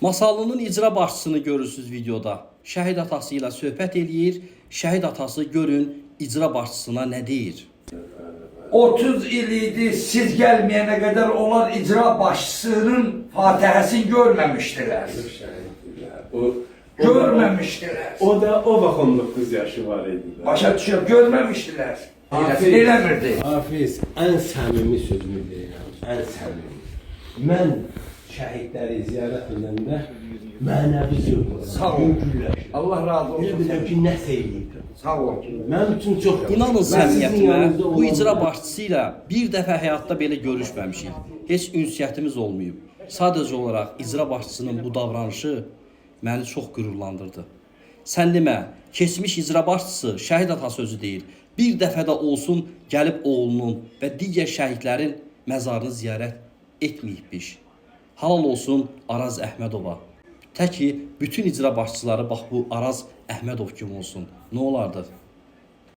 Masalının icra başçısını görürsünüz videoda. Şəhid atası ilə söhbət eləyir. Şəhid atası görün icra başçısına nə deyir. 30 il idi siz gelmeyene kadar onlar icra başçısının fatihasını görmemiştiler. Görmemiştiler. O da o vaxt 19 yaşı var idi. Başa düşüyor, görmemiştiler. Eləmirdi. Hafiz, ən səmimi sözümü deyirəm, ən səmimi. Mən şəhidləri ziyarət edəndə mənəvi zövq Sağ ol. Allah razı Elə olsun. biləm ki, nəsə eləyirdim. Sağ ol. Mənim üçün çox İnanın Mən sizin səmiyyətimə, yanınızda bu olanda- icra başçısı ilə bir dəfə həyatda belə görüşməmişik. Heç ünsiyyətimiz olmayıb. Sadəcə olaraq icra başçısının bu davranışı məni çox qürurlandırdı. Sən demə, keçmiş icra başçısı şəhid ata sözü deyir. Bir dəfə də olsun gəlib oğlunun və digər şəhidlərin məzarını ziyarət etməyibmiş. Halal olsun Araz Əhmədova. Təki bütün icra başçıları bax bu Araz Əhmədov kimi olsun. Nə olardı?